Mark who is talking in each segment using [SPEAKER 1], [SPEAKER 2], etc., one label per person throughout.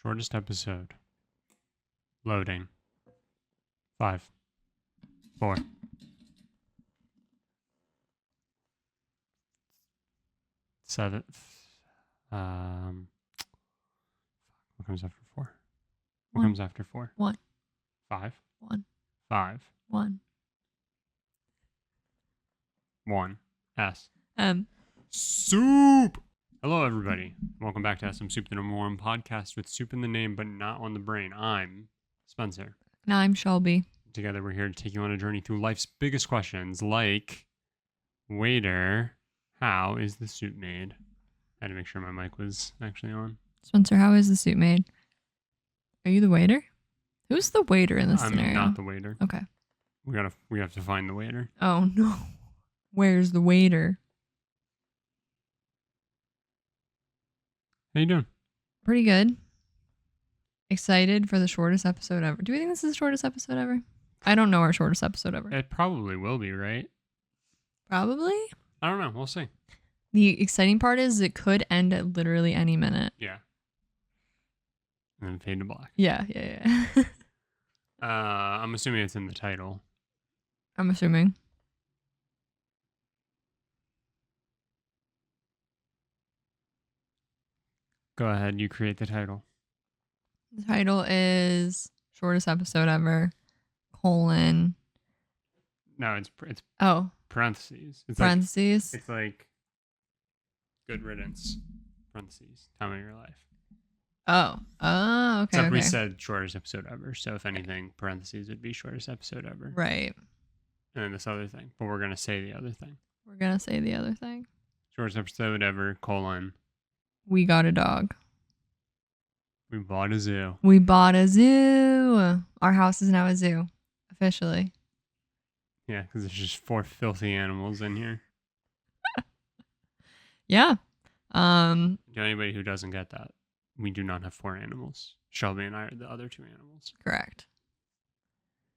[SPEAKER 1] Shortest episode. Loading. 5, 4. Seven. What comes after 4? What comes after 4?
[SPEAKER 2] 1.
[SPEAKER 1] 5.
[SPEAKER 2] 1.
[SPEAKER 1] 5.
[SPEAKER 2] 1.
[SPEAKER 1] 1. S.
[SPEAKER 2] Soup.
[SPEAKER 1] Hello, everybody. Welcome back to SMSoup, the #1 podcast with soup in the name but not on the brain. I'm Spencer.
[SPEAKER 2] And I'm Shelby.
[SPEAKER 1] Together, we're here to take you on a journey through life's biggest questions, like, waiter, how is the soup made? I had to make sure my mic was actually on.
[SPEAKER 2] Spencer, how is the soup made? Are you the waiter? Who's the waiter in this scenario?
[SPEAKER 1] I'm not the waiter.
[SPEAKER 2] Okay.
[SPEAKER 1] We have to find the waiter.
[SPEAKER 2] Oh no. Where's the waiter?
[SPEAKER 1] How you doing?
[SPEAKER 2] Pretty good. Excited for the shortest episode ever. Do we think this is the shortest episode ever? I don't know our shortest episode ever.
[SPEAKER 1] It probably will be, right?
[SPEAKER 2] Probably.
[SPEAKER 1] I don't know. We'll see.
[SPEAKER 2] The exciting part is it could end at literally any minute.
[SPEAKER 1] Yeah. And then fade to black.
[SPEAKER 2] Yeah.
[SPEAKER 1] I'm assuming it's in the title.
[SPEAKER 2] I'm assuming.
[SPEAKER 1] Go ahead. You create the title.
[SPEAKER 2] The title is shortest episode ever, colon.
[SPEAKER 1] No, it's parentheses. It's
[SPEAKER 2] parentheses.
[SPEAKER 1] It's like good riddance. Parentheses. Time of your life.
[SPEAKER 2] Oh, okay.
[SPEAKER 1] Except we said shortest episode ever. So if anything, parentheses would be shortest episode ever.
[SPEAKER 2] Right.
[SPEAKER 1] And then this other thing. But we're going to say the other thing.
[SPEAKER 2] We're going to say the other thing.
[SPEAKER 1] Shortest episode ever, colon.
[SPEAKER 2] We got a dog.
[SPEAKER 1] We bought a zoo.
[SPEAKER 2] We bought a zoo. Our house is now a zoo. Officially.
[SPEAKER 1] Yeah, because there's just 4 filthy animals in here.
[SPEAKER 2] Yeah.
[SPEAKER 1] To anybody who doesn't get that, we do not have 4 animals. Shelby and I are the other 2 animals.
[SPEAKER 2] Correct.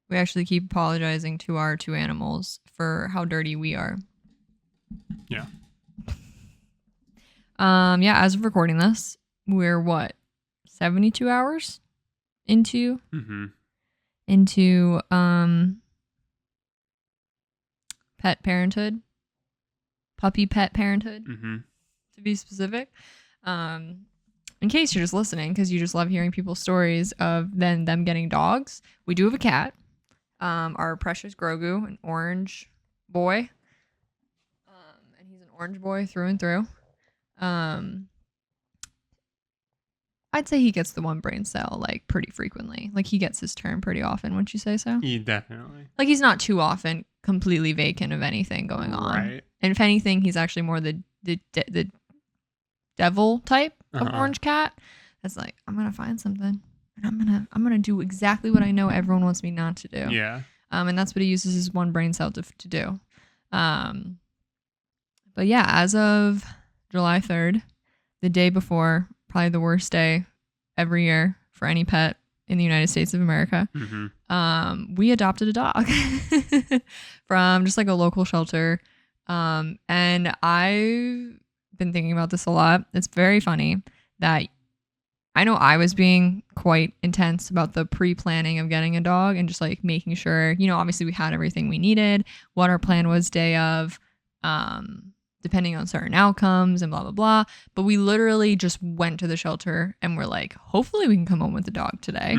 [SPEAKER 2] We actually keep apologizing to our 2 animals for how dirty we are.
[SPEAKER 1] Yeah.
[SPEAKER 2] Yeah, as of recording this, we're 72 hours into pet parenthood, puppy pet parenthood, to be specific. In case you're just listening, because you just love hearing people's stories of them getting dogs, we do have a cat. Our precious Grogu, an orange boy, and he's an orange boy through and through. I'd say he gets the one brain cell like pretty frequently. Like he gets his turn pretty often, wouldn't you say so?
[SPEAKER 1] Yeah, definitely.
[SPEAKER 2] Like he's not too often completely vacant of anything going on.
[SPEAKER 1] Right.
[SPEAKER 2] And if anything, he's actually more the devil type of orange cat. That's like, I'm gonna find something and I'm gonna do exactly what I know everyone wants me not to do.
[SPEAKER 1] Yeah.
[SPEAKER 2] And that's what he uses his one brain cell to do. But yeah, as of July 3rd, the day before, probably the worst day every year for any pet in the United States of America, we adopted a dog from just like a local shelter. And I've been thinking about this a lot. It's very funny that I know I was being quite intense about the pre-planning of getting a dog and just like making sure, obviously we had everything we needed, what our plan was day of, depending on certain outcomes and blah, blah, blah. But we literally just went to the shelter and we're like, hopefully we can come home with the dog today.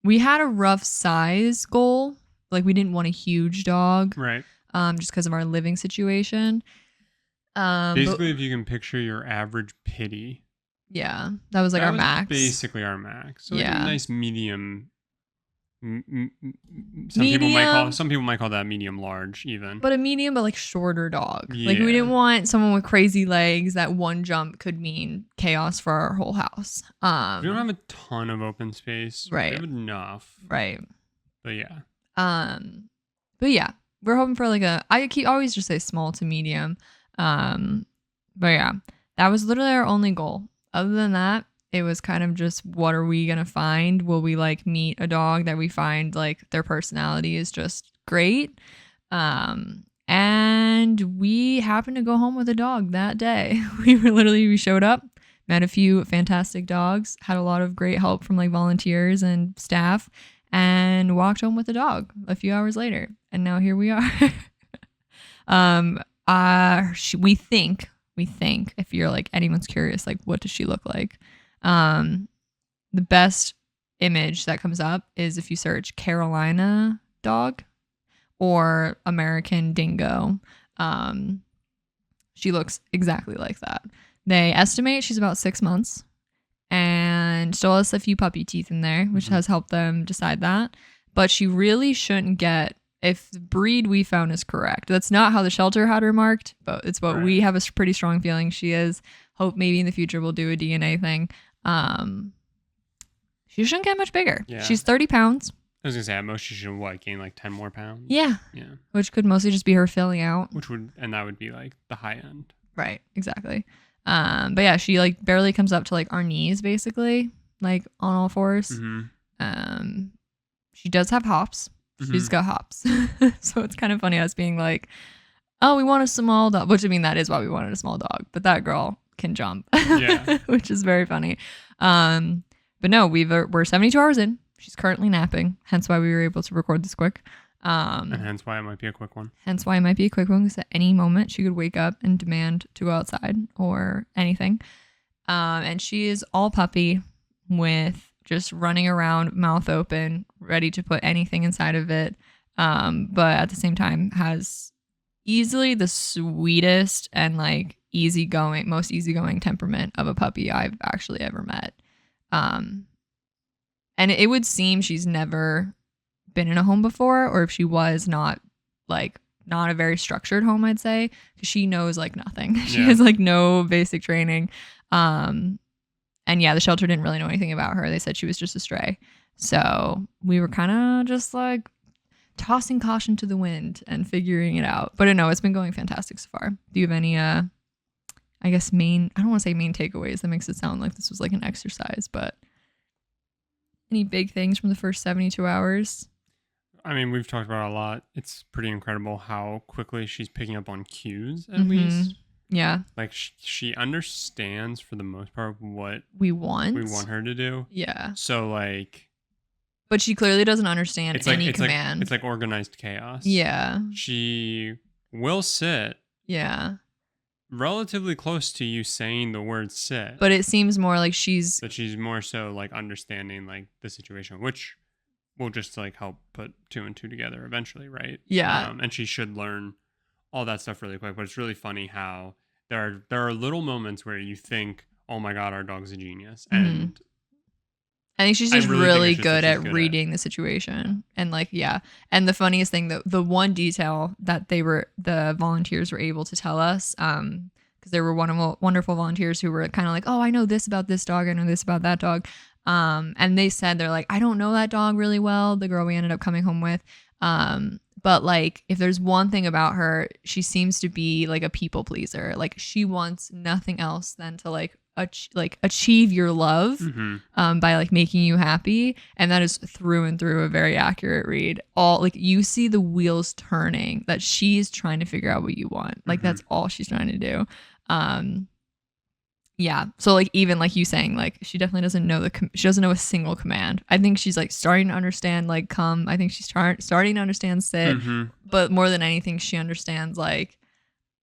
[SPEAKER 2] We had a rough size goal. Like we didn't want a huge dog.
[SPEAKER 1] Right.
[SPEAKER 2] Just because of our living situation.
[SPEAKER 1] Basically, if you can picture your average pitty.
[SPEAKER 2] Yeah. That was like our max.
[SPEAKER 1] Basically our max. So like a nice medium. Some people might call that medium large even.
[SPEAKER 2] But a medium but like shorter dog. Yeah. Like we didn't want someone with crazy legs that one jump could mean chaos for our whole house.
[SPEAKER 1] We don't have a ton of open space.
[SPEAKER 2] Right.
[SPEAKER 1] We have enough.
[SPEAKER 2] Right.
[SPEAKER 1] But yeah.
[SPEAKER 2] But yeah, we're hoping for like I always just say small to medium. But yeah, that was literally our only goal. Other than that, it was kind of just, what are we going to find? Will we like meet a dog that we find like their personality is just great? And we happened to go home with a dog that day. We showed up, met a few fantastic dogs, had a lot of great help from like volunteers and staff, and walked home with the dog a few hours later. And now here we are. We think, if you're like anyone's curious, like what does she look like? The best image that comes up is if you search Carolina dog or American dingo. She looks exactly like that. They estimate she's about 6 months and still has a few puppy teeth in there, which has helped them decide that. But she really shouldn't get, if the breed we found is correct. That's not how the shelter had her marked, but it's what we have a pretty strong feeling she is. Hope maybe in the future we'll do a DNA thing. She shouldn't get much bigger. Yeah. She's 30 pounds.
[SPEAKER 1] I was going to say, at most she should, gain like 10 more pounds?
[SPEAKER 2] Yeah. Which could mostly just be her filling out.
[SPEAKER 1] And that would be like the high end.
[SPEAKER 2] Right, exactly. But yeah, she like barely comes up to like our knees, basically, like on all fours. She does have hops. She's got hops. So it's kind of funny us being like, oh, we want a small dog. Which, I mean, that is why we wanted a small dog. But that girl can jump. Yeah. Which is very funny. But no, we're 72 hours in. She's currently napping. Hence why we were able to record this quick.
[SPEAKER 1] And hence why it might be a quick one.
[SPEAKER 2] Because at any moment she could wake up and demand to go outside or anything. And she is all puppy with just running around, mouth open, ready to put anything inside of it. But at the same time has easily the sweetest and like most easygoing temperament of a puppy I've actually ever met. And it would seem she's never been in a home before, or if she was, not a very structured home, I'd say, because she knows like nothing. She has like no basic training. And yeah, the shelter didn't really know anything about her. They said she was just a stray. So we were kind of just like tossing caution to the wind and figuring it out. But no, it's been going fantastic so far. Do you have any, I guess I don't want to say main takeaways. That makes it sound like this was like an exercise, but any big things from the first 72 hours?
[SPEAKER 1] I mean, we've talked about it a lot. It's pretty incredible how quickly she's picking up on cues, at least.
[SPEAKER 2] Yeah.
[SPEAKER 1] Like, she understands, for the most part, what
[SPEAKER 2] we want
[SPEAKER 1] her to do. Yeah. So, like...
[SPEAKER 2] But she clearly doesn't understand any command.
[SPEAKER 1] It's like organized chaos.
[SPEAKER 2] Yeah.
[SPEAKER 1] She will sit.
[SPEAKER 2] Yeah.
[SPEAKER 1] Relatively close to you saying the word sit.
[SPEAKER 2] But it seems more like she's
[SPEAKER 1] more so, like, understanding, like, the situation, which... will just like help put two and two together eventually, right?
[SPEAKER 2] Yeah.
[SPEAKER 1] And she should learn all that stuff really quick. But it's really funny how there are little moments where you think, "Oh my God, our dog's a genius," and
[SPEAKER 2] I think she's just really good at reading the situation. And like, yeah. And the funniest thing, the one detail that the volunteers were able to tell us, because there were wonderful volunteers who were kind of like, "Oh, I know this about this dog. I know this about that dog." And they said, they're like, I don't know that dog really well, the girl we ended up coming home with. But like, if there's one thing about her, she seems to be like a people pleaser. Like she wants nothing else than to like achieve your love, by like making you happy. And that is through and through a very accurate read. All like you see the wheels turning that she's trying to figure out what you want. Like that's all she's trying to do. Yeah. So like even like you saying like she definitely doesn't know she doesn't know a single command. I think she's like starting to understand like come. I think she's starting to understand sit. But more than anything, she understands like,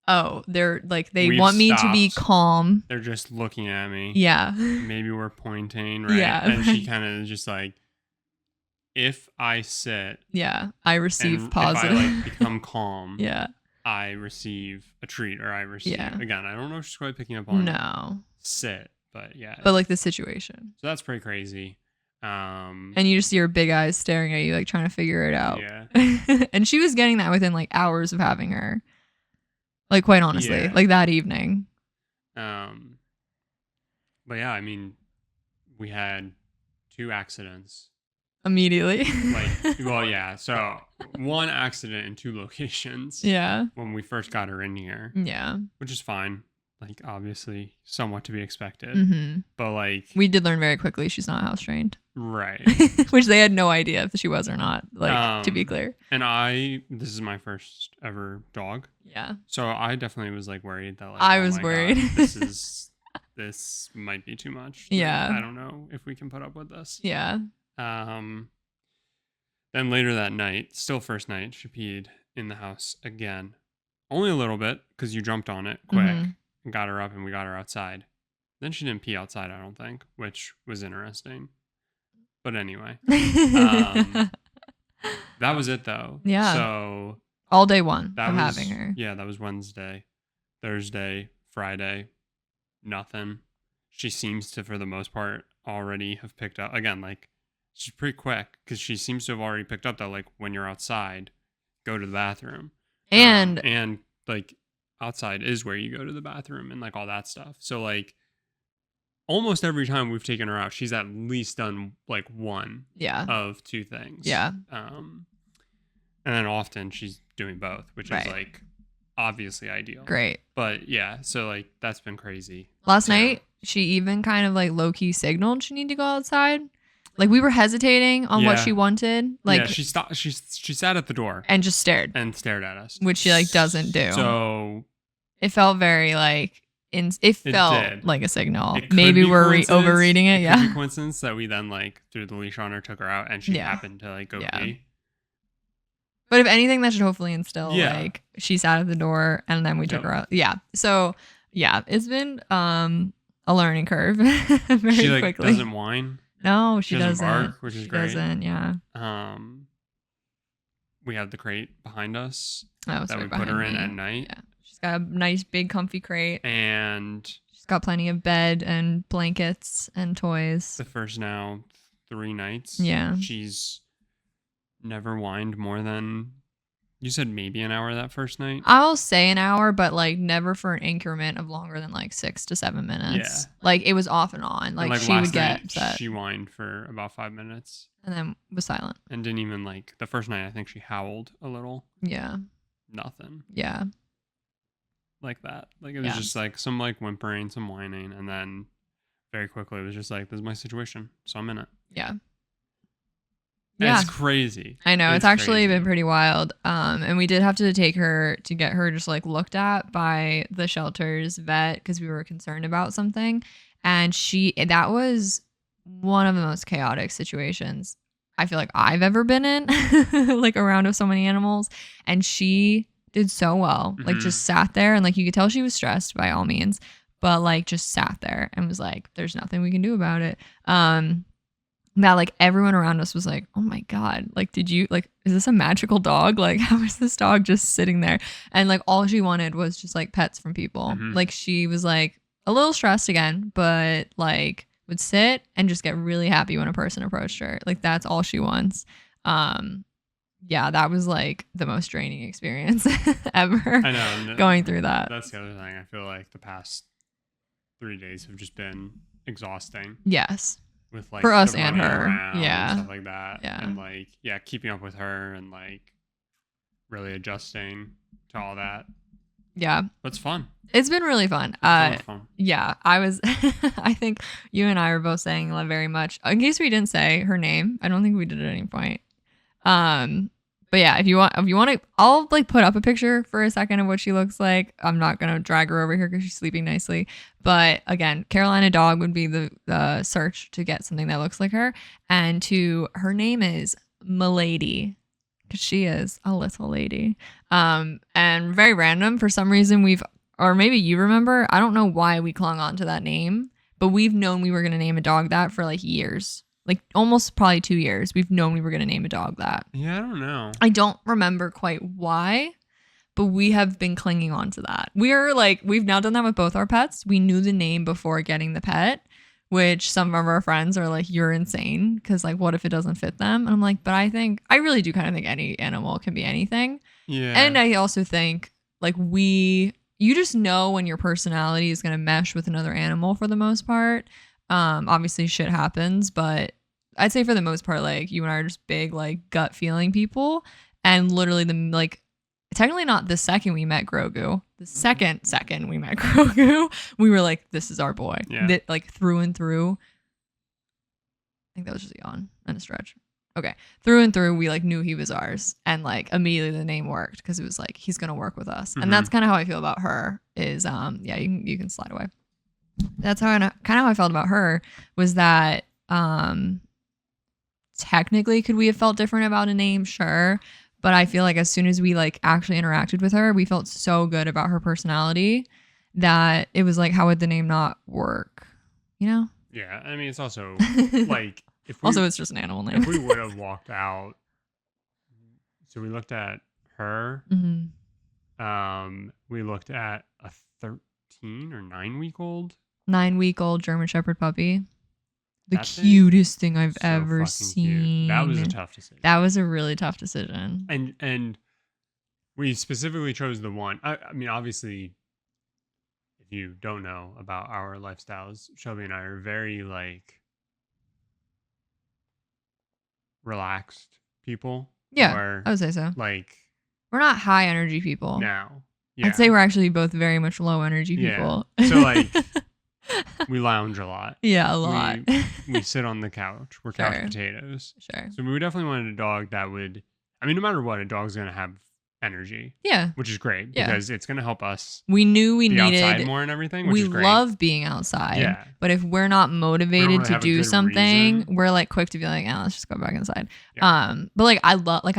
[SPEAKER 2] oh, they're like they want me to be calm.
[SPEAKER 1] They're just looking at me.
[SPEAKER 2] Yeah.
[SPEAKER 1] Maybe we're pointing, right?
[SPEAKER 2] Yeah.
[SPEAKER 1] And she kind of just like, if I sit.
[SPEAKER 2] Yeah. I receive positive.
[SPEAKER 1] If I like become calm.
[SPEAKER 2] Yeah.
[SPEAKER 1] I receive a treat, or I receive again. I don't know if she's quite picking up on sit, but yeah.
[SPEAKER 2] But like the situation.
[SPEAKER 1] So that's pretty crazy.
[SPEAKER 2] And you just see her big eyes staring at you, like trying to figure it out. Yeah. And she was getting that within like hours of having her. Like quite honestly, like that evening.
[SPEAKER 1] But yeah, I mean, we had 2 accidents.
[SPEAKER 2] Immediately.
[SPEAKER 1] So 1 accident in 2 locations.
[SPEAKER 2] Yeah.
[SPEAKER 1] When we first got her in here.
[SPEAKER 2] Yeah.
[SPEAKER 1] Which is fine. Like, obviously, somewhat to be expected. But, like...
[SPEAKER 2] we did learn very quickly she's not house trained.
[SPEAKER 1] Right.
[SPEAKER 2] Which they had no idea if she was or not, like, to be clear.
[SPEAKER 1] And this is my first ever dog.
[SPEAKER 2] Yeah.
[SPEAKER 1] So I definitely was, like, worried that, like...
[SPEAKER 2] I was worried.
[SPEAKER 1] God, this is this might be too much.
[SPEAKER 2] Yeah.
[SPEAKER 1] Like, I don't know if we can put up with this.
[SPEAKER 2] Yeah.
[SPEAKER 1] Then later that night, still first night, she peed in the house again. Only a little bit because you jumped on it quick and got her up and we got her outside. Then she didn't pee outside, I don't think, which was interesting. But anyway, that was it though.
[SPEAKER 2] Yeah.
[SPEAKER 1] So
[SPEAKER 2] all day one
[SPEAKER 1] that
[SPEAKER 2] of
[SPEAKER 1] was,
[SPEAKER 2] having her.
[SPEAKER 1] Yeah, that was Wednesday, Thursday, Friday, nothing. She seems to, for the most part, already have picked up. Again, like, she's pretty quick because she seems to have already picked up that, like, when you're outside, go to the bathroom. And like, outside is where you go to the bathroom and, like, all that stuff. So, like, almost every time we've taken her out, she's at least done, like, one of two things.
[SPEAKER 2] Yeah.
[SPEAKER 1] And then often she's doing both, which is, like, obviously ideal.
[SPEAKER 2] Great.
[SPEAKER 1] But yeah, so like that's been crazy.
[SPEAKER 2] Last night, she even kind of like low key signaled she needed to go outside. Like we were hesitating on what she wanted. Like
[SPEAKER 1] yeah, she stopped. She sat at the door
[SPEAKER 2] and just stared
[SPEAKER 1] at us,
[SPEAKER 2] which she like doesn't do.
[SPEAKER 1] So
[SPEAKER 2] it felt very like it felt
[SPEAKER 1] did.
[SPEAKER 2] like a signal. Maybe we're overreading it.
[SPEAKER 1] Could be coincidence that we then like threw the leash on her, took her out, and she happened to like go pee.
[SPEAKER 2] But if anything, that should hopefully instill like she sat at the door and then we took her out. Yeah. So yeah, it's been a learning curve very
[SPEAKER 1] she like
[SPEAKER 2] quickly.
[SPEAKER 1] Doesn't whine.
[SPEAKER 2] No, she doesn't.
[SPEAKER 1] Bark, which is great.
[SPEAKER 2] Doesn't, yeah.
[SPEAKER 1] We have the crate behind us
[SPEAKER 2] that
[SPEAKER 1] we put her in at night.
[SPEAKER 2] Yeah. She's got a nice big comfy crate.
[SPEAKER 1] And
[SPEAKER 2] she's got plenty of bed and blankets and toys.
[SPEAKER 1] The first now 3 nights.
[SPEAKER 2] Yeah.
[SPEAKER 1] She's never whined more than, you said maybe an hour that first night?
[SPEAKER 2] I'll say an hour, but like never for an increment of longer than like 6 to 7 minutes. Yeah. Like it was off and on. Like she would get upset.
[SPEAKER 1] She whined for about 5 minutes.
[SPEAKER 2] And then was silent.
[SPEAKER 1] And didn't even like, the first night I think she howled a little.
[SPEAKER 2] Yeah.
[SPEAKER 1] Nothing.
[SPEAKER 2] Yeah.
[SPEAKER 1] Like that. Like it was just like some like whimpering, some whining. And then very quickly it was just like, this is my situation. So I'm in it.
[SPEAKER 2] Yeah.
[SPEAKER 1] Yeah. It's crazy.
[SPEAKER 2] I know. It's actually been pretty wild. And we did have to take her to get her just like looked at by the shelter's vet because we were concerned about something. And that was one of the most chaotic situations I feel like I've ever been in, like around with so many animals. And she did so well, like just sat there and like you could tell she was stressed by all means, but like just sat there and was like, there's nothing we can do about it. That like everyone around us was like, oh my God, like, did you like, is this a magical dog? Like, how is this dog just sitting there? And like, all she wanted was just like pets from people. Like she was like a little stressed again, but like would sit and just get really happy when a person approached her. Like that's all she wants. Yeah, that was like the most draining experience ever.
[SPEAKER 1] I know.
[SPEAKER 2] Going through that.
[SPEAKER 1] That's the other thing. I feel like the past 3 days have just been exhausting.
[SPEAKER 2] Yes.
[SPEAKER 1] With like
[SPEAKER 2] for us and her,
[SPEAKER 1] and stuff like that,
[SPEAKER 2] yeah,
[SPEAKER 1] and like keeping up with her and like really adjusting to all that.
[SPEAKER 2] Yeah,
[SPEAKER 1] but it's fun.
[SPEAKER 2] It's been really fun.
[SPEAKER 1] Fun.
[SPEAKER 2] Yeah, I was. I think you and I were both saying very much. In case we didn't say her name, I don't think we did at any point. But yeah, if you want to, I'll like put up a picture for a second of what she looks like. I'm not gonna drag her over here because she's sleeping nicely. But again, Carolina dog would be the search to get something that looks like her. And her name is Milady, because she is a little lady. And very random for some reason or maybe you remember. I don't know why we clung on to that name, but we've known we were gonna name a dog that for like years. Like almost probably 2 years, we've known we were going to name a dog that.
[SPEAKER 1] Yeah, I don't know.
[SPEAKER 2] I don't remember quite why, but we have been clinging on to that. We've now done that with both our pets. We knew the name before getting the pet, which some of our friends are like, you're insane. Because like, what if it doesn't fit them? And I'm like, but I really do kind of think any animal can be anything.
[SPEAKER 1] Yeah.
[SPEAKER 2] And I also think like you just know when your personality is going to mesh with another animal for the most part. Obviously shit happens, but I'd say for the most part, like you and I are just big, like gut feeling people. And literally technically not the second we met Grogu, the second we met Grogu, we were like, this is our boy.
[SPEAKER 1] Yeah.
[SPEAKER 2] That like through and through. I think that was just a yawn and a stretch. Okay. Through and through, we like knew he was ours. And like immediately the name worked because it was like, he's going to work with us. And that's kind of how I feel about her is, yeah, you can slide away. That's how kind of how I felt about her, was that technically could we have felt different about a name? Sure. But I feel like as soon as we like actually interacted with her, we felt so good about her personality that it was like, how would the name not work? You know?
[SPEAKER 1] Yeah, I mean, it's also like if we
[SPEAKER 2] Also, it's just an animal name.
[SPEAKER 1] if we would have walked out, so we looked at her.
[SPEAKER 2] Mhm.
[SPEAKER 1] We looked at a 13 or 9-week-old.
[SPEAKER 2] 9-week-old German Shepherd puppy. The
[SPEAKER 1] That thing,
[SPEAKER 2] cutest thing I've
[SPEAKER 1] so
[SPEAKER 2] ever
[SPEAKER 1] fucking
[SPEAKER 2] seen.
[SPEAKER 1] cute. That was a tough decision.
[SPEAKER 2] That was a really tough decision.
[SPEAKER 1] And we specifically chose the one. I mean, obviously, if you don't know about our lifestyles, Shelby and I are very like relaxed people.
[SPEAKER 2] Yeah,
[SPEAKER 1] Or,
[SPEAKER 2] I would say so.
[SPEAKER 1] like,
[SPEAKER 2] We're not high energy people.
[SPEAKER 1] no. Yeah.
[SPEAKER 2] I'd say we're actually both very much low energy people.
[SPEAKER 1] So like we lounge a lot.
[SPEAKER 2] Yeah, a lot.
[SPEAKER 1] We sit on the couch. We're couch potatoes.
[SPEAKER 2] Sure.
[SPEAKER 1] So we definitely wanted a dog that would, I mean, no matter what, a dog's going to have energy.
[SPEAKER 2] Yeah.
[SPEAKER 1] Which is great
[SPEAKER 2] Yeah.
[SPEAKER 1] because it's going to help us
[SPEAKER 2] We knew we
[SPEAKER 1] be
[SPEAKER 2] needed
[SPEAKER 1] outside more and everything, which
[SPEAKER 2] we
[SPEAKER 1] is great.
[SPEAKER 2] love being outside.
[SPEAKER 1] Yeah.
[SPEAKER 2] But if we're not motivated
[SPEAKER 1] really
[SPEAKER 2] to
[SPEAKER 1] have a
[SPEAKER 2] do
[SPEAKER 1] good
[SPEAKER 2] something,
[SPEAKER 1] reason.
[SPEAKER 2] we're like quick to be like, let's just go back inside.
[SPEAKER 1] Yeah.
[SPEAKER 2] But like I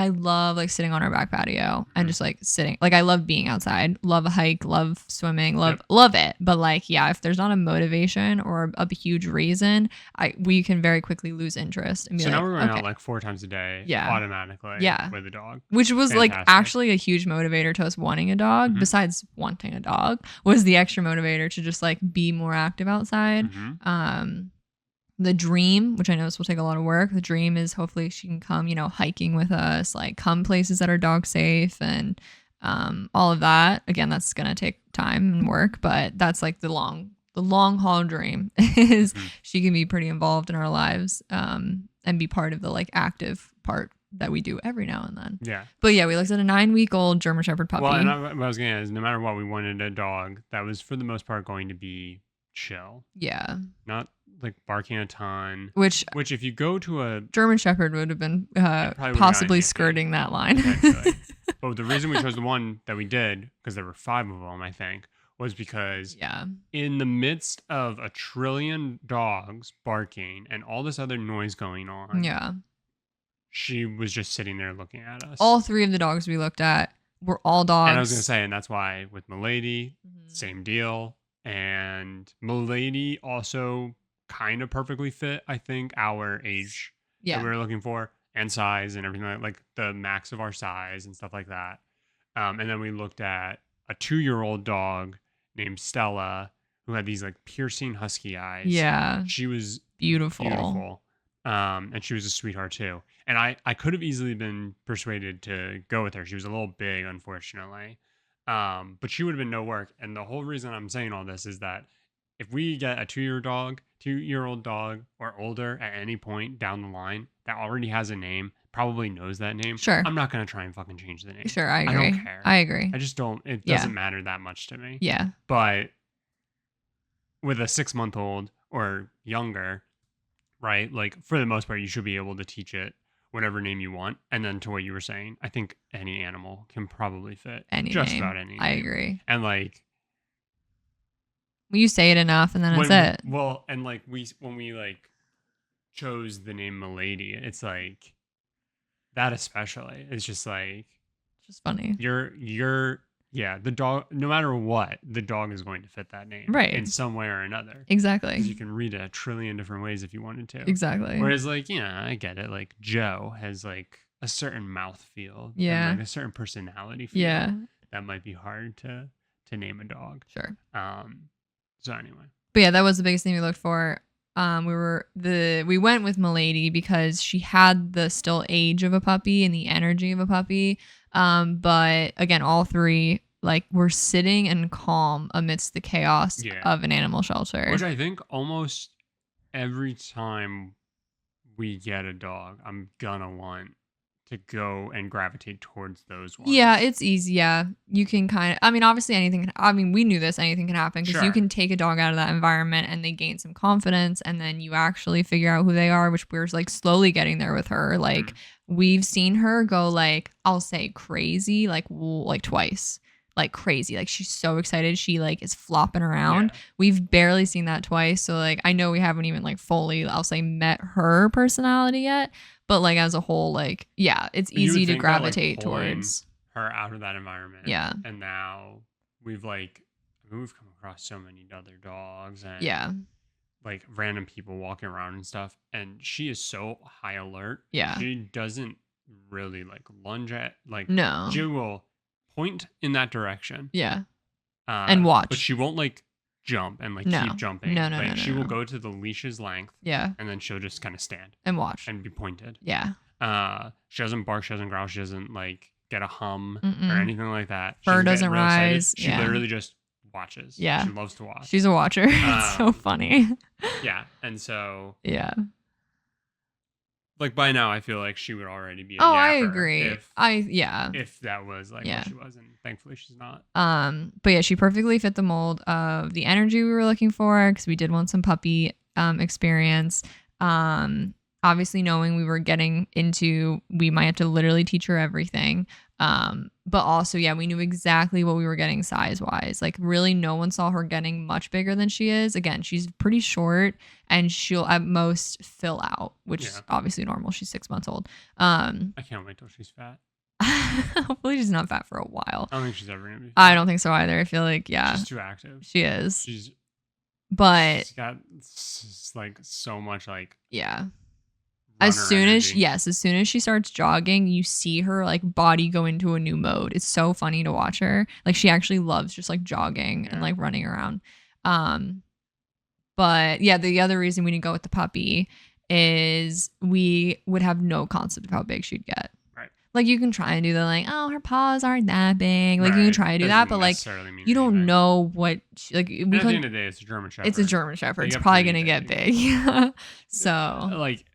[SPEAKER 2] love like sitting on our back patio and just like sitting. Like I love being outside, love a hike, love swimming, love it. But like, yeah, if there's not a motivation or a huge reason, we can very quickly lose interest and be
[SPEAKER 1] So
[SPEAKER 2] like,
[SPEAKER 1] now we're going
[SPEAKER 2] okay.
[SPEAKER 1] out like 4 times a day
[SPEAKER 2] Yeah.
[SPEAKER 1] automatically
[SPEAKER 2] Yeah.
[SPEAKER 1] with a dog.
[SPEAKER 2] Which was like
[SPEAKER 1] Fantastic.
[SPEAKER 2] actually a huge motivator to us wanting a dog,
[SPEAKER 1] Mhm.
[SPEAKER 2] besides wanting a dog, was the extra motivator to just like be more active outside.
[SPEAKER 1] Mhm.
[SPEAKER 2] The dream, which I know this will take a lot of work, the dream is hopefully she can come, hiking with us, like come places that are dog safe and all of that. Again, that's gonna take time and work, but that's like the long haul dream is she can be pretty involved in our lives and be part of the like active part that we do every now and then.
[SPEAKER 1] Yeah.
[SPEAKER 2] But yeah, we looked at a 9-week-old German Shepherd puppy.
[SPEAKER 1] Well, and what I was going to is no matter what, we wanted a dog that was for the most part going to be chill.
[SPEAKER 2] Yeah.
[SPEAKER 1] Not like barking a ton.
[SPEAKER 2] Which
[SPEAKER 1] if you go to a
[SPEAKER 2] German Shepherd would have been
[SPEAKER 1] probably would've
[SPEAKER 2] possibly
[SPEAKER 1] gotten
[SPEAKER 2] skirting that line.
[SPEAKER 1] potentially. But the reason we chose the one that we did, because there were 5 of them, I think, was because
[SPEAKER 2] Yeah.
[SPEAKER 1] in the midst of a trillion dogs barking and all this other noise going on,
[SPEAKER 2] Yeah.
[SPEAKER 1] she was just sitting there looking at us.
[SPEAKER 2] All 3 of the dogs we looked at were all dogs.
[SPEAKER 1] And I was going to say, and that's why with Milady,
[SPEAKER 2] Mhm.
[SPEAKER 1] same deal. And Milady also kind of perfectly fit, I think, our age that
[SPEAKER 2] Yeah.
[SPEAKER 1] we were looking for and size and everything, like the max of our size and stuff like that. And then we looked at a 2-year-old dog named Stella who had these like piercing husky eyes.
[SPEAKER 2] Yeah.
[SPEAKER 1] She was
[SPEAKER 2] Beautiful.
[SPEAKER 1] And she was a sweetheart too. And I could have easily been persuaded to go with her. She was a little big, unfortunately. But she would have been no work. And the whole reason I'm saying all this is that if we get a 2-year-old dog or older at any point down the line that already has a name, probably knows that name.
[SPEAKER 2] Sure.
[SPEAKER 1] I'm not going to try and fucking change the name.
[SPEAKER 2] Sure, I agree.
[SPEAKER 1] don't care.
[SPEAKER 2] I agree.
[SPEAKER 1] I just don't. It
[SPEAKER 2] Yeah.
[SPEAKER 1] doesn't matter that much to me.
[SPEAKER 2] Yeah.
[SPEAKER 1] But with a 6-month-old or younger, right? Like for the most part, you should be able to teach it whatever name you want. And then to what you were saying, I think any animal can probably fit
[SPEAKER 2] Any
[SPEAKER 1] just
[SPEAKER 2] name.
[SPEAKER 1] about any
[SPEAKER 2] I
[SPEAKER 1] name.
[SPEAKER 2] agree.
[SPEAKER 1] And like
[SPEAKER 2] Well, you say it enough and then that's it.
[SPEAKER 1] Well, and like when we like chose the name Milady, it's like that especially. It's just like
[SPEAKER 2] It's just funny.
[SPEAKER 1] the dog, no matter what, the dog is going to fit that name.
[SPEAKER 2] Right.
[SPEAKER 1] In some way or another.
[SPEAKER 2] Exactly.
[SPEAKER 1] Because you can read it a trillion different ways if you wanted to.
[SPEAKER 2] Exactly.
[SPEAKER 1] Whereas like, I get it. Like Joe has like a certain mouth feel.
[SPEAKER 2] Yeah.
[SPEAKER 1] And like a certain personality feel.
[SPEAKER 2] Yeah.
[SPEAKER 1] That might be hard to name a dog.
[SPEAKER 2] Sure.
[SPEAKER 1] So anyway.
[SPEAKER 2] But yeah, that was the biggest thing we looked for. We went with Milady because she had the still age of a puppy and the energy of a puppy. But again, all 3 like were sitting and calm amidst the chaos of an animal shelter.
[SPEAKER 1] Which I think almost every time we get a dog, I'm gonna want to go and gravitate towards those ones.
[SPEAKER 2] Yeah, it's easy. Yeah, you can obviously we knew this, anything can happen because you
[SPEAKER 1] Sure.
[SPEAKER 2] can take a dog out of that environment and they gain some confidence and then you actually figure out who they are, which we're like slowly getting there with her. Like we've seen her go like, I'll say crazy, like twice. like crazy. Like she's so excited. She like is flopping around.
[SPEAKER 1] Yeah.
[SPEAKER 2] We've barely seen that twice. So like I know we haven't even like fully, I'll say, met her personality yet. But like as a whole, like, yeah, it's
[SPEAKER 1] But you would
[SPEAKER 2] easy to
[SPEAKER 1] think that, like,
[SPEAKER 2] gravitate
[SPEAKER 1] pulling
[SPEAKER 2] towards.
[SPEAKER 1] her out of that environment.
[SPEAKER 2] Yeah.
[SPEAKER 1] And now we've like, I mean, we've come across so many other dogs and
[SPEAKER 2] Yeah.
[SPEAKER 1] like random people walking around and stuff. And she is so high alert.
[SPEAKER 2] Yeah.
[SPEAKER 1] She doesn't really like lunge at, like,
[SPEAKER 2] No.
[SPEAKER 1] she will point in that direction.
[SPEAKER 2] Yeah. And watch.
[SPEAKER 1] But she won't like jump and like
[SPEAKER 2] No.
[SPEAKER 1] keep jumping.
[SPEAKER 2] No,
[SPEAKER 1] like
[SPEAKER 2] no,
[SPEAKER 1] she will
[SPEAKER 2] no.
[SPEAKER 1] go to the leash's length.
[SPEAKER 2] Yeah.
[SPEAKER 1] And then she'll just kind of stand
[SPEAKER 2] And watch.
[SPEAKER 1] and be pointed.
[SPEAKER 2] Yeah.
[SPEAKER 1] She doesn't bark, she doesn't growl, she doesn't like get a hum
[SPEAKER 2] Mm-mm.
[SPEAKER 1] or anything like that.
[SPEAKER 2] Fur
[SPEAKER 1] She
[SPEAKER 2] doesn't rise.
[SPEAKER 1] She literally just watches.
[SPEAKER 2] Yeah.
[SPEAKER 1] She loves to watch.
[SPEAKER 2] She's a watcher. It's so funny.
[SPEAKER 1] Yeah. And so
[SPEAKER 2] Yeah.
[SPEAKER 1] like by now I feel like she would already be a
[SPEAKER 2] Oh, I
[SPEAKER 1] yapper
[SPEAKER 2] agree. If that was like what she was, and thankfully she's not. But yeah, she perfectly fit the mold of the energy we were looking for, because we did want some puppy experience. Obviously knowing we were getting into, we might have to literally teach her everything. But also, yeah, we knew exactly what we were getting size wise. Like really no one saw her getting much bigger than she is. Again, she's pretty short and she'll at most fill out, which is obviously normal. She's 6 months old.
[SPEAKER 1] I can't wait till she's fat.
[SPEAKER 2] Hopefully she's not fat for a while.
[SPEAKER 1] I don't think she's ever gonna be fat.
[SPEAKER 2] I don't think so either. I feel like,
[SPEAKER 1] she's too active.
[SPEAKER 2] She is.
[SPEAKER 1] She's got like so much like
[SPEAKER 2] as soon as she starts jogging, you see her like body go into a new mode. It's so funny to watch her. Like she actually loves just like jogging and like running around. But yeah, the other reason we didn't go with the puppy is we would have no concept of how big she'd get.
[SPEAKER 1] Right.
[SPEAKER 2] Like you can try and do the like, oh, her paws aren't that big. Like you can try to do that, but like you don't know what like we
[SPEAKER 1] at the end of the day, it's a German Shepherd.
[SPEAKER 2] It's a German Shepherd. It's probably gonna get big. So
[SPEAKER 1] like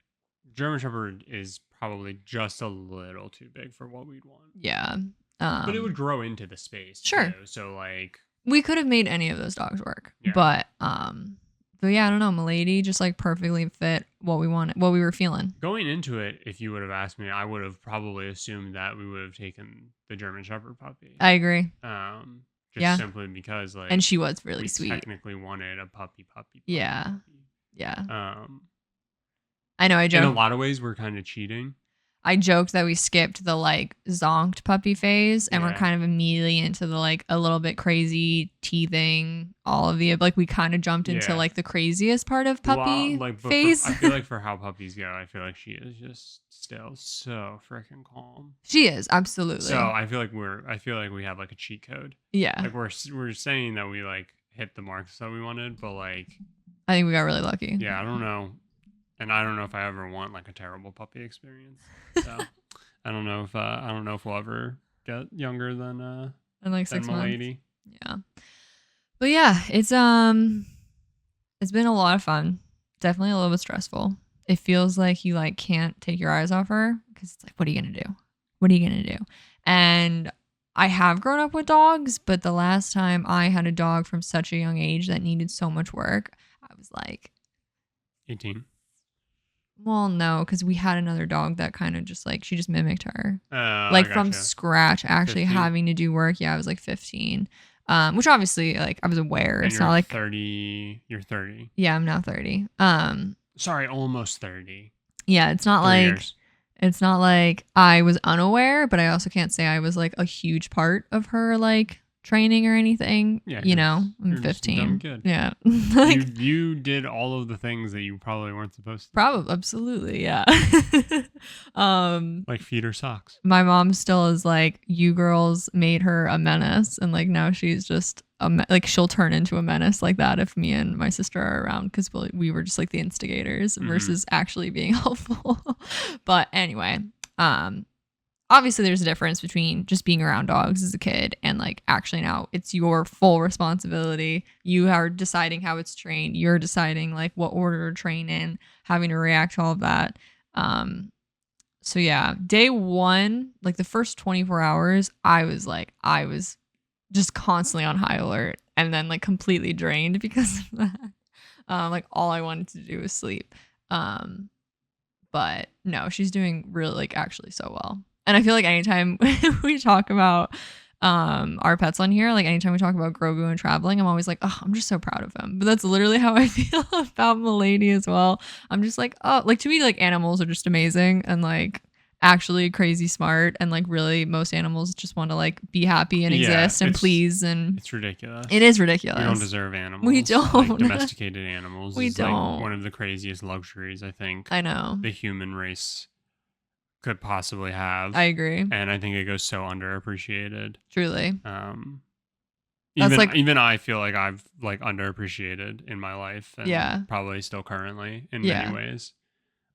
[SPEAKER 1] German Shepherd is probably just a little too big for what we'd want.
[SPEAKER 2] Yeah.
[SPEAKER 1] But it would grow into the space.
[SPEAKER 2] Sure.
[SPEAKER 1] Too, so like
[SPEAKER 2] we could have made any of those dogs work. Yeah. But yeah, I don't know. Milady just like perfectly fit what we wanted, what we were feeling.
[SPEAKER 1] Going into it, if you would have asked me, I would have probably assumed that we would have taken the German Shepherd puppy.
[SPEAKER 2] I agree.
[SPEAKER 1] Just simply because like,
[SPEAKER 2] and she was really sweet.
[SPEAKER 1] Technically wanted a puppy.
[SPEAKER 2] Yeah.
[SPEAKER 1] I know. I joked. In a lot of ways, we're kind of cheating.
[SPEAKER 2] I joked that we skipped the like zonked puppy phase and we're kind of immediately into the like a little bit crazy teething, all of the like we kind of jumped into like the craziest part of puppy phase.
[SPEAKER 1] I feel like for how puppies go, I feel like she is just still so freaking calm.
[SPEAKER 2] She is, absolutely.
[SPEAKER 1] So I feel like we have like a cheat code.
[SPEAKER 2] Yeah.
[SPEAKER 1] Like we're saying that we like hit the marks that we wanted, but like
[SPEAKER 2] I think we got really lucky.
[SPEAKER 1] Yeah, I don't know. And I don't know if I ever want like a terrible puppy experience. So I don't know if we'll ever get younger than
[SPEAKER 2] in like 6 months.
[SPEAKER 1] Milady.
[SPEAKER 2] Yeah. But yeah, it's been a lot of fun. Definitely a little bit stressful. It feels like you like can't take your eyes off her because it's like, what are you gonna do? What are you gonna do? And I have grown up with dogs, but the last time I had a dog from such a young age that needed so much work, I was like
[SPEAKER 1] 18.
[SPEAKER 2] Well, no, because we had another dog that kind of just like, she just mimicked her.
[SPEAKER 1] Like
[SPEAKER 2] from scratch, actually 15? Having to do work. Yeah, I was like 15. Which obviously, like, I was aware.
[SPEAKER 1] And
[SPEAKER 2] it's not like
[SPEAKER 1] 30. You're 30.
[SPEAKER 2] Yeah, I'm now 30.
[SPEAKER 1] Sorry, almost 30.
[SPEAKER 2] Yeah, it's not
[SPEAKER 1] 3
[SPEAKER 2] like
[SPEAKER 1] years.
[SPEAKER 2] It's not like I was unaware, but I also can't say I was like a huge part of her like training or anything. Yeah, you know, I'm 15.
[SPEAKER 1] Kid.
[SPEAKER 2] Yeah,
[SPEAKER 1] like, you did all of the things that you probably weren't supposed to.
[SPEAKER 2] Probably, absolutely, yeah.
[SPEAKER 1] Like feed her socks.
[SPEAKER 2] My mom still is like, you girls made her a menace, and like now she's just like she'll turn into a menace like that if me and my sister are around because we were just like the instigators versus actually being helpful. But anyway, obviously there's a difference between just being around dogs as a kid and like actually now it's your full responsibility. You are deciding how it's trained. You're deciding like what order to train in, having to react to all of that. So yeah, day one, like the first 24 hours, I was just constantly on high alert and then like completely drained because of that. Like all I wanted to do was sleep. But no, she's doing really like actually so well. And I feel like anytime we talk about our pets on here. Like anytime we talk about Grogu and traveling, I'm always like, oh, I'm just so proud of him. But that's literally how I feel about Milady as well. I'm just like, oh, like to me, like animals are just amazing and like actually crazy smart, and like really most animals just want to like be happy and exist and please, and
[SPEAKER 1] it's ridiculous.
[SPEAKER 2] It is ridiculous.
[SPEAKER 1] We don't deserve animals.
[SPEAKER 2] We don't.
[SPEAKER 1] Like, domesticated animals
[SPEAKER 2] We
[SPEAKER 1] is
[SPEAKER 2] don't.
[SPEAKER 1] like one of the craziest luxuries I think
[SPEAKER 2] I know
[SPEAKER 1] the human race could possibly have.
[SPEAKER 2] I agree.
[SPEAKER 1] And I think it goes so underappreciated.
[SPEAKER 2] Truly.
[SPEAKER 1] Even I feel like I've like underappreciated in my life, and probably still currently in many ways.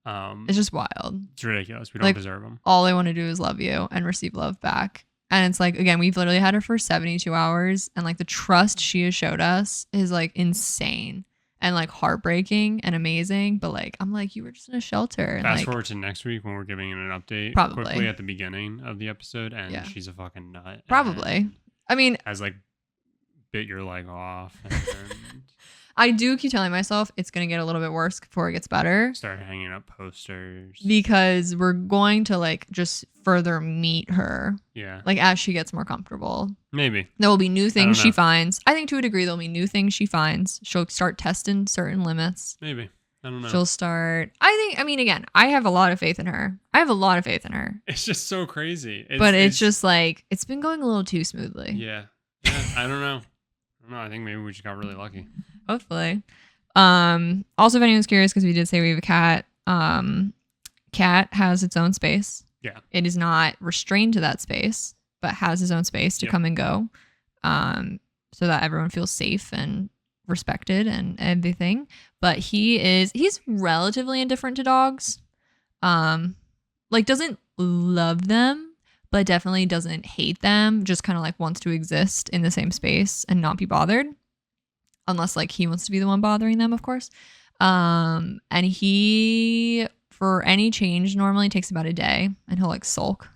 [SPEAKER 2] It's just wild.
[SPEAKER 1] It's ridiculous. We don't deserve them.
[SPEAKER 2] All I want to do is love you and receive love back. And it's like, again, we've literally had her for 72 hours, and like the trust she has showed us is like insane and like heartbreaking and amazing. But like, I'm like, you were just in a shelter. And
[SPEAKER 1] fast
[SPEAKER 2] like,
[SPEAKER 1] forward to next week when we're giving it an update quickly at the beginning of the episode, and she's a fucking nut.
[SPEAKER 2] Probably. I mean,
[SPEAKER 1] has like bit your leg off. And
[SPEAKER 2] I do keep telling myself it's going to get a little bit worse before it gets better.
[SPEAKER 1] Start hanging up posters.
[SPEAKER 2] Because we're going to like just further meet her.
[SPEAKER 1] Yeah.
[SPEAKER 2] Like as she gets more comfortable.
[SPEAKER 1] Maybe.
[SPEAKER 2] There will be new things she finds. I think to a degree there'll be new things she finds. She'll start testing certain limits.
[SPEAKER 1] Maybe. I don't know.
[SPEAKER 2] She'll start. I mean, again, I have a lot of faith in her.
[SPEAKER 1] It's just so crazy.
[SPEAKER 2] It's just like, it's been going a little too smoothly.
[SPEAKER 1] Yeah. I don't know. I think maybe we just got really lucky.
[SPEAKER 2] Hopefully. Also, if anyone's curious, because we did say we have a cat. Cat has its own space.
[SPEAKER 1] Yeah.
[SPEAKER 2] It is not restrained to that space, but has his own space to come and go. So that everyone feels safe and respected and everything. But he's relatively indifferent to dogs. Like doesn't love them, but definitely doesn't hate them. Just kind of like wants to exist in the same space and not be bothered. Unless like he wants to be the one bothering them, of course. And he, for any change, normally takes about a day, and he'll like sulk.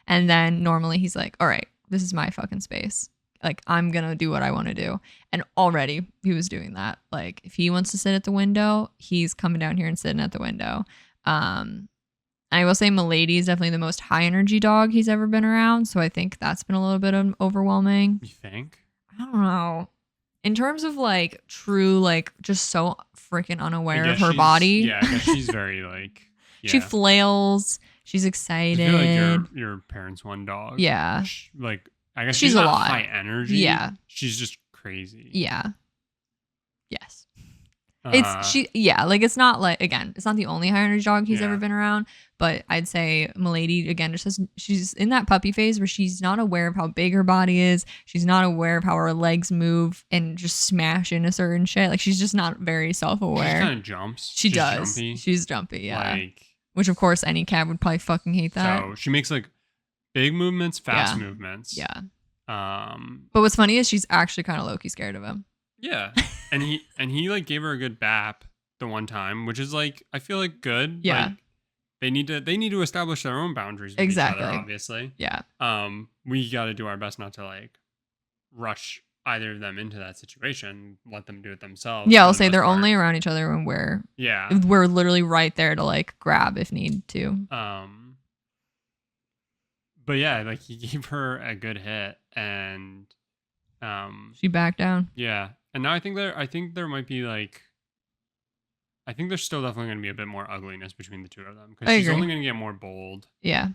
[SPEAKER 2] And then normally he's like, all right, this is my fucking space. Like I'm going to do what I want to do. And already he was doing that. Like if he wants to sit at the window, he's coming down here and sitting at the window. I will say Milady is definitely the most high energy dog he's ever been around. So I think that's been a little bit overwhelming.
[SPEAKER 1] You think?
[SPEAKER 2] I don't know. In terms of like true, like just so freaking unaware of her body.
[SPEAKER 1] Yeah, I guess she's very like. Yeah.
[SPEAKER 2] She flails. She's excited.
[SPEAKER 1] I feel like your parents' one dog.
[SPEAKER 2] Yeah.
[SPEAKER 1] Like I guess
[SPEAKER 2] she's
[SPEAKER 1] not
[SPEAKER 2] a lot.
[SPEAKER 1] High energy.
[SPEAKER 2] Yeah.
[SPEAKER 1] She's just crazy.
[SPEAKER 2] Yeah. Yes. Like it's not like, again, it's not the only high energy dog he's ever been around, but I'd say Milady, again, just she's in that puppy phase where she's not aware of how big her body is. She's not aware of how her legs move and just smash into certain shit. Like she's just not very self-aware.
[SPEAKER 1] She kind of jumps.
[SPEAKER 2] She does.
[SPEAKER 1] Jumpy.
[SPEAKER 2] She's jumpy, yeah.
[SPEAKER 1] Like,
[SPEAKER 2] which of course any cat would probably fucking hate that.
[SPEAKER 1] So she makes like big movements, fast movements.
[SPEAKER 2] Yeah.
[SPEAKER 1] But
[SPEAKER 2] what's funny is she's actually kind of low-key scared of him.
[SPEAKER 1] Yeah. And he like gave her a good bap the one time, which is like I feel like good.
[SPEAKER 2] Yeah.
[SPEAKER 1] Like, they need to establish their own boundaries with each other, obviously.
[SPEAKER 2] Yeah.
[SPEAKER 1] We got to do our best not to like rush either of them into that situation. Let them do it themselves.
[SPEAKER 2] Yeah, I'll say they're only around each other when we're
[SPEAKER 1] we're
[SPEAKER 2] literally right there to like grab if need to.
[SPEAKER 1] But yeah, like he gave her a good hit and
[SPEAKER 2] she backed down.
[SPEAKER 1] Yeah. And now I think there might be like I think there's still definitely going to be a bit more ugliness between the two of them because she's only going to get more bold.
[SPEAKER 2] Yeah.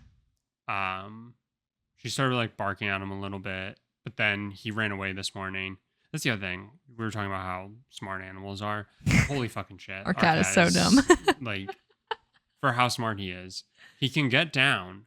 [SPEAKER 1] She started like barking at him a little bit, but then he ran away this morning. That's the other thing. We were talking about how smart animals are. Holy fucking shit.
[SPEAKER 2] Our cat is so dumb.
[SPEAKER 1] Like for how smart he is. He can get down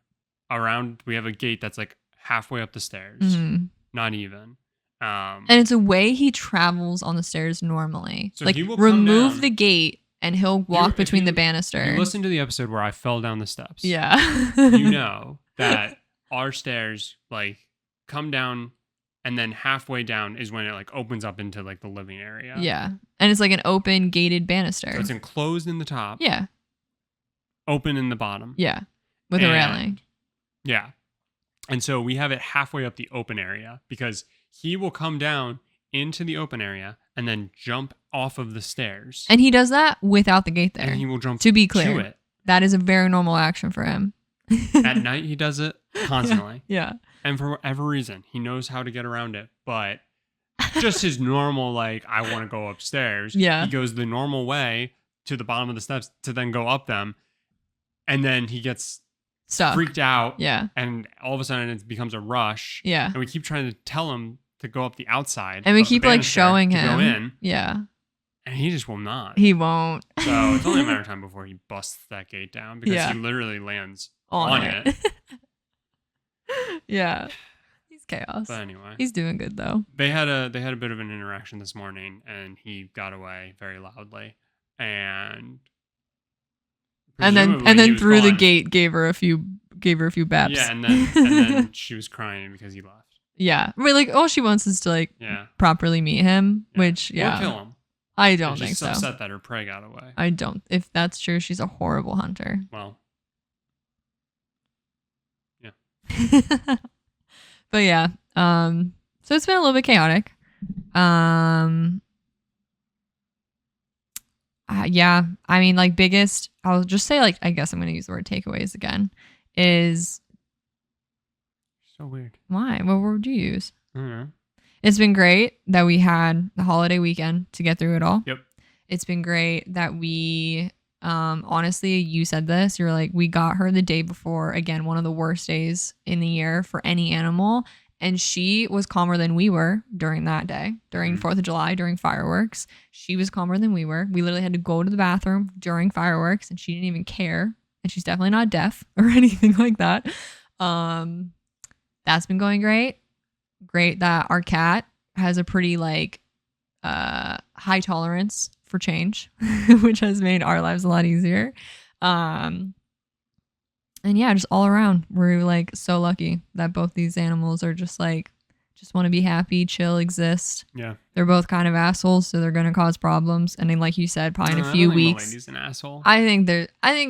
[SPEAKER 1] around, we have a gate that's like halfway up the stairs.
[SPEAKER 2] Mm-hmm.
[SPEAKER 1] Not even.
[SPEAKER 2] And it's a way he travels on the stairs normally.
[SPEAKER 1] So
[SPEAKER 2] like
[SPEAKER 1] he will
[SPEAKER 2] remove the gate and he'll walk between the banister.
[SPEAKER 1] You listen to the episode where I fell down the steps.
[SPEAKER 2] Yeah.
[SPEAKER 1] You know that our stairs like come down and then halfway down is when it like opens up into like the living area.
[SPEAKER 2] Yeah. And it's like an open gated banister.
[SPEAKER 1] So it's enclosed in the top.
[SPEAKER 2] Yeah.
[SPEAKER 1] Open in the bottom.
[SPEAKER 2] Yeah. With a railing.
[SPEAKER 1] Yeah. And so we have it halfway up the open area because he will come down into the open area and then jump off of the stairs.
[SPEAKER 2] And he does that without the gate there.
[SPEAKER 1] And he will jump
[SPEAKER 2] to be clear.
[SPEAKER 1] To it.
[SPEAKER 2] That is a very normal action for him.
[SPEAKER 1] At night he does it constantly.
[SPEAKER 2] Yeah.
[SPEAKER 1] And for whatever reason, he knows how to get around it. But just his normal, like, I want to go upstairs.
[SPEAKER 2] Yeah.
[SPEAKER 1] He goes the normal way to the bottom of the steps to then go up them. And then he gets
[SPEAKER 2] Stuck.
[SPEAKER 1] freaked out.
[SPEAKER 2] Yeah.
[SPEAKER 1] And all of a sudden it becomes a rush.
[SPEAKER 2] Yeah.
[SPEAKER 1] And we keep trying to tell him to go up the outside.
[SPEAKER 2] And we
[SPEAKER 1] of the
[SPEAKER 2] keep like
[SPEAKER 1] banister
[SPEAKER 2] showing
[SPEAKER 1] to
[SPEAKER 2] him.
[SPEAKER 1] go in.
[SPEAKER 2] Yeah.
[SPEAKER 1] And he just will not.
[SPEAKER 2] He won't.
[SPEAKER 1] So it's only a matter of time before he busts that gate down because
[SPEAKER 2] Yeah.
[SPEAKER 1] he literally lands
[SPEAKER 2] On
[SPEAKER 1] on it.
[SPEAKER 2] Yeah. He's chaos.
[SPEAKER 1] But anyway,
[SPEAKER 2] He's doing good though.
[SPEAKER 1] they had a bit of an interaction this morning, and he got away very loudly, and
[SPEAKER 2] then
[SPEAKER 1] presumably he was
[SPEAKER 2] through the
[SPEAKER 1] gone.
[SPEAKER 2] gate gave her a few baps.
[SPEAKER 1] Yeah, and then she was crying because he left.
[SPEAKER 2] Yeah. We're like, all she wants is to like
[SPEAKER 1] Yeah,
[SPEAKER 2] properly meet him, which
[SPEAKER 1] or
[SPEAKER 2] yeah.
[SPEAKER 1] kill him.
[SPEAKER 2] I don't
[SPEAKER 1] And
[SPEAKER 2] think
[SPEAKER 1] she's
[SPEAKER 2] so.
[SPEAKER 1] upset that her prey got away.
[SPEAKER 2] I don't. If that's true, she's a horrible hunter.
[SPEAKER 1] Well,
[SPEAKER 2] But yeah. So it's been a little bit chaotic. Yeah. I mean, like biggest, I'll just say like, I guess I'm going to use the word takeaways again, is
[SPEAKER 1] so weird.
[SPEAKER 2] why? What word would you use?
[SPEAKER 1] I don't know.
[SPEAKER 2] It's been great that we had the holiday weekend to get through it all.
[SPEAKER 1] Yep.
[SPEAKER 2] It's been great that we, honestly, you said this, you're like, we got her the day before, again, one of the worst days in the year for any animal. And she was calmer than we were during that day, during 4th of July, during fireworks. She was calmer than we were. We literally had to go to the bathroom during fireworks and she didn't even care. And she's definitely not deaf or anything like that. That's been going great. Great that our cat has a pretty like high tolerance for change, which has made our lives a lot easier. And yeah, just all around, we're like so lucky that both these animals are just like, just want to be happy, chill, exist.
[SPEAKER 1] Yeah.
[SPEAKER 2] They're both kind of assholes, so they're going to cause problems. And then, like you said, probably in a few weeks.
[SPEAKER 1] Milady's an asshole.
[SPEAKER 2] I think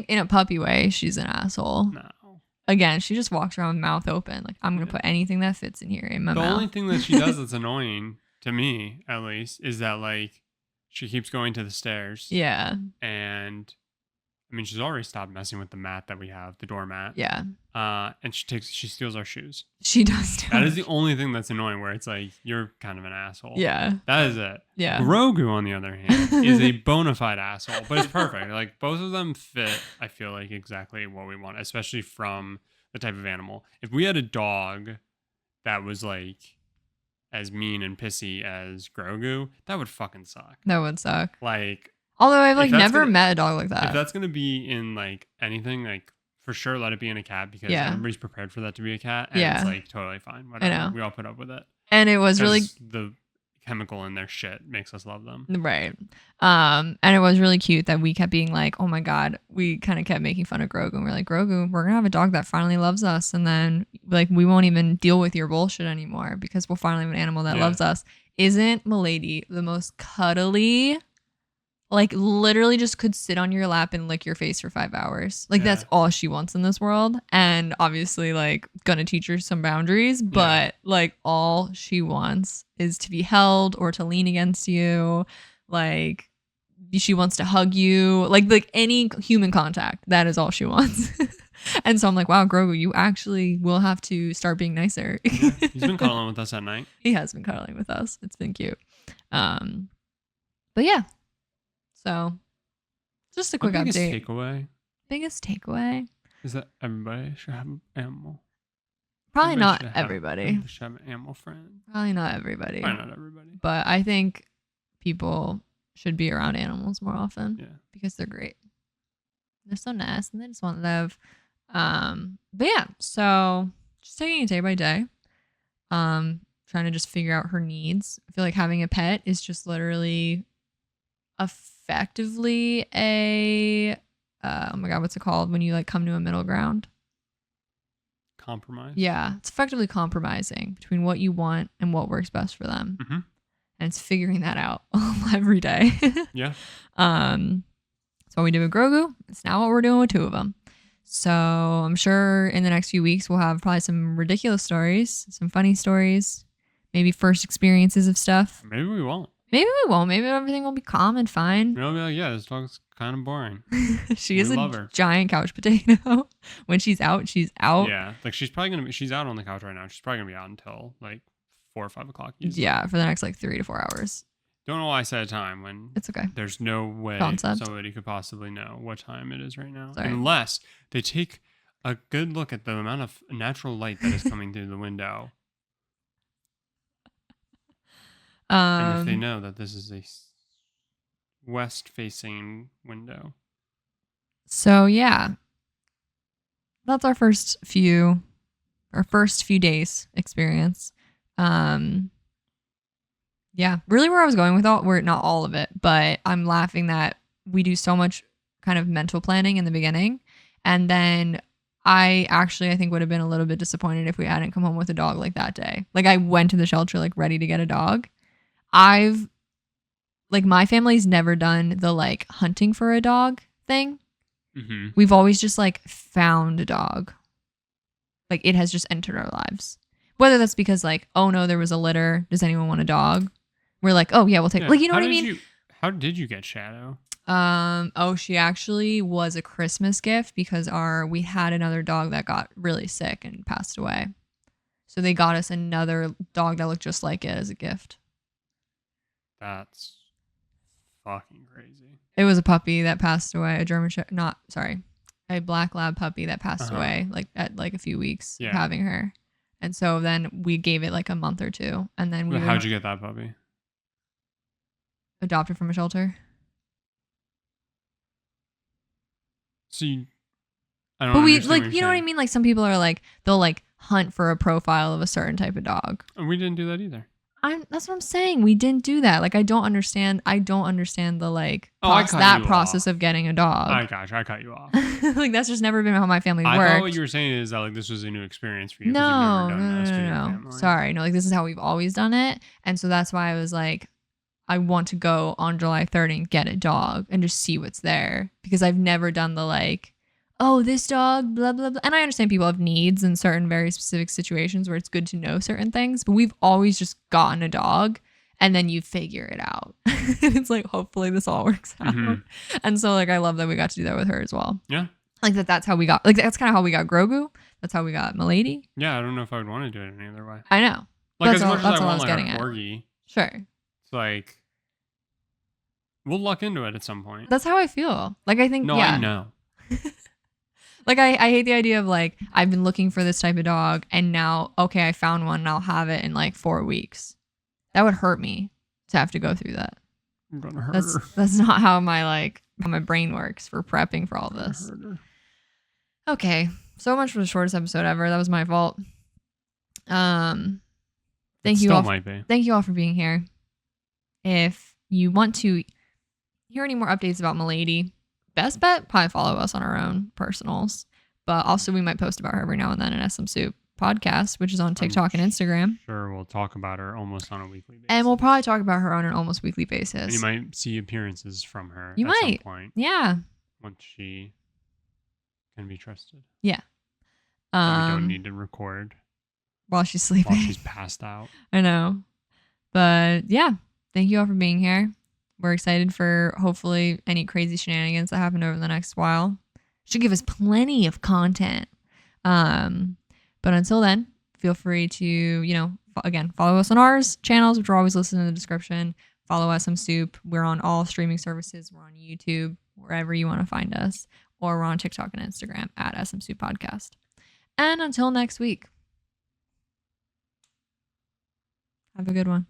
[SPEAKER 2] in a puppy way, she's an asshole.
[SPEAKER 1] No.
[SPEAKER 2] Again, she just walks around with mouth open. Like, I'm going to put anything that fits in here in my mouth.
[SPEAKER 1] The only thing that she does that's annoying, to me at least, is that like she keeps going to the stairs.
[SPEAKER 2] Yeah.
[SPEAKER 1] And I mean, she's already stopped messing with the mat that we have, the doormat.
[SPEAKER 2] Yeah.
[SPEAKER 1] And she steals our shoes.
[SPEAKER 2] She does do
[SPEAKER 1] That
[SPEAKER 2] it.
[SPEAKER 1] is the only thing that's annoying, where it's like, you're kind of an asshole.
[SPEAKER 2] Yeah.
[SPEAKER 1] That is it.
[SPEAKER 2] Yeah.
[SPEAKER 1] Grogu, on the other hand, is a bona fide asshole, but it's perfect. Like, both of them fit, I feel like, exactly what we want, especially from the type of animal. If we had a dog that was like as mean and pissy as Grogu, that would fucking suck.
[SPEAKER 2] That would suck.
[SPEAKER 1] Like,
[SPEAKER 2] Although I've like
[SPEAKER 1] that's
[SPEAKER 2] never
[SPEAKER 1] gonna-
[SPEAKER 2] met a dog like that.
[SPEAKER 1] if that's gonna be in like anything, like, for sure let it be in a cat, because
[SPEAKER 2] Yeah.
[SPEAKER 1] everybody's prepared for that to be a cat, and
[SPEAKER 2] Yeah.
[SPEAKER 1] it's like totally fine. Whatever.
[SPEAKER 2] know.
[SPEAKER 1] We all put up with it.
[SPEAKER 2] And it was really
[SPEAKER 1] 'Cause the chemical in their shit makes us love them.
[SPEAKER 2] right. And it was really cute that we kept being like, oh my God, we kind of kept making fun of Grogu. And we're like, Grogu, we're gonna have a dog that finally loves us. And then like we won't even deal with your bullshit anymore because we'll finally have an animal that
[SPEAKER 1] Yeah.
[SPEAKER 2] loves us. Isn't Milady the most cuddly? Like literally just could sit on your lap and lick your face for 5 hours. Like that's all she wants in this world. And obviously like gonna teach her some boundaries, but like all she wants is to be held or to lean against you. Like she wants to hug you. Like any human contact. That is all she wants. And so I'm like, wow, Grogu, you actually will have to start being nicer.
[SPEAKER 1] Yeah. He's been cuddling with us at night.
[SPEAKER 2] He has been cuddling with us. It's been cute. But yeah. So just a quick
[SPEAKER 1] My biggest
[SPEAKER 2] update. Biggest takeaway?
[SPEAKER 1] is that everybody should have an animal.
[SPEAKER 2] Probably not
[SPEAKER 1] Everybody
[SPEAKER 2] everybody.
[SPEAKER 1] should have an animal friend.
[SPEAKER 2] Probably not everybody.
[SPEAKER 1] Probably not everybody.
[SPEAKER 2] But I think people should be around animals more often
[SPEAKER 1] Yeah.
[SPEAKER 2] because they're great. They're so nice and they just want love. But yeah, so just taking it day by day. Trying to just figure out her needs. I feel like having a pet is just literally effectively a oh my God, what's it called when you like come to a middle ground?
[SPEAKER 1] Compromise.
[SPEAKER 2] Yeah, it's effectively compromising between what you want and what works best for them.
[SPEAKER 1] Mm-hmm.
[SPEAKER 2] And it's figuring that out every day.
[SPEAKER 1] Yeah.
[SPEAKER 2] That's what we did with Grogu. It's now what we're doing with 2 of them. So I'm sure in the next few weeks we'll have probably some ridiculous stories, some funny stories, maybe first experiences of stuff.
[SPEAKER 1] Maybe we won't.
[SPEAKER 2] Maybe we won't. Maybe everything will be calm and fine.
[SPEAKER 1] We'll be like, yeah, this dog's kind of boring.
[SPEAKER 2] She is
[SPEAKER 1] love
[SPEAKER 2] a
[SPEAKER 1] her.
[SPEAKER 2] giant couch potato. When she's out, she's out.
[SPEAKER 1] Yeah, like she's out on the couch right now. She's probably gonna be out until like 4 or 5 o'clock. Usually.
[SPEAKER 2] Yeah, for the next like 3 to 4 hours.
[SPEAKER 1] Don't know why I said a time when
[SPEAKER 2] It's okay.
[SPEAKER 1] there's no way
[SPEAKER 2] Concept.
[SPEAKER 1] somebody could possibly know what time it is right now,
[SPEAKER 2] Sorry.
[SPEAKER 1] unless they take a good look at the amount of natural light that is coming through the window. And if they know that this is a west-facing window.
[SPEAKER 2] So yeah, that's our first few days experience. Yeah, really where I was going with not all of it, but I'm laughing that we do so much kind of mental planning in the beginning, and then I think would have been a little bit disappointed if we hadn't come home with a dog like that day. Like I went to the shelter like ready to get a dog. My family's never done the like hunting for a dog thing.
[SPEAKER 1] Mm-hmm.
[SPEAKER 2] We've always just like found a dog. Like it has just entered our lives. Whether that's because like, oh no, there was a litter. Does anyone want a dog? We're like, oh yeah, we'll take. Yeah. Like you know what I mean?
[SPEAKER 1] How did you get Shadow?
[SPEAKER 2] She actually was a Christmas gift because we had another dog that got really sick and passed away. So they got us another dog that looked just like it as a gift.
[SPEAKER 1] That's fucking crazy.
[SPEAKER 2] It was a puppy that passed away, a black lab puppy that passed away like at like a few weeks of having her. And so then we gave it like a month or two, and then
[SPEAKER 1] how'd you get that puppy?
[SPEAKER 2] Adopted from a shelter.
[SPEAKER 1] So I don't.
[SPEAKER 2] But we like, you know what I mean? Like some people are like they'll like hunt for a profile of a certain type of dog.
[SPEAKER 1] And we didn't do that either.
[SPEAKER 2] That's what I'm saying. We didn't do that. Like I don't understand the like process of getting a dog.
[SPEAKER 1] I cut you off.
[SPEAKER 2] Like that's just never been how my family worked.
[SPEAKER 1] I thought what you were saying is that like this was a new experience for you.
[SPEAKER 2] No. Sorry, no. Like this is how we've always done it, and so that's why I was like, I want to go on July 3rd and get a dog and just see what's there because I've never done the like, oh, this dog, blah, blah, blah. And I understand people have needs in certain very specific situations where it's good to know certain things, but we've always just gotten a dog and then you figure it out. And it's like, hopefully this all works out. Mm-hmm. And so like, I love that we got to do that with her as well.
[SPEAKER 1] Yeah.
[SPEAKER 2] Like that's how we got, like, that's kind of how we got Grogu. That's how we got Milady.
[SPEAKER 1] Yeah. I don't know if I would want to do it any other way.
[SPEAKER 2] I know.
[SPEAKER 1] Like that's all I was getting at. Corgi,
[SPEAKER 2] sure.
[SPEAKER 1] It's like, we'll luck into it at some point.
[SPEAKER 2] That's how I feel. Like, I think,
[SPEAKER 1] I know.
[SPEAKER 2] Like, I hate the idea of, like, I've been looking for this type of dog, and now, okay, I found one, and I'll have it in, like, 4 weeks. That would hurt me to have to go through that.
[SPEAKER 1] I'm gonna hurt her.
[SPEAKER 2] That's not how my brain works for prepping for all this. Okay, so much for the shortest episode ever. That was my fault. Thank you all for being here. If you want to hear any more updates about Milady, best bet, probably follow us on our own personals. But also we might post about her every now and then in SMSoup podcast, which is on TikTok and Instagram.
[SPEAKER 1] Sure, we'll talk about her almost on a weekly basis.
[SPEAKER 2] And we'll probably talk about her on an almost weekly basis.
[SPEAKER 1] And you might see appearances from her
[SPEAKER 2] some point. Yeah.
[SPEAKER 1] Once she can be trusted.
[SPEAKER 2] Yeah.
[SPEAKER 1] We don't need to record.
[SPEAKER 2] While she's sleeping.
[SPEAKER 1] While she's passed out.
[SPEAKER 2] I know. But yeah, thank you all for being here. We're excited for hopefully any crazy shenanigans that happen over the next while. Should give us plenty of content. But until then, feel free to, again, follow us on ours channels, which are always listed in the description. Follow SMSoup. We're on all streaming services. We're on YouTube, wherever you want to find us. Or we're on TikTok and Instagram at SMSoup Podcast. And until next week, have a good one.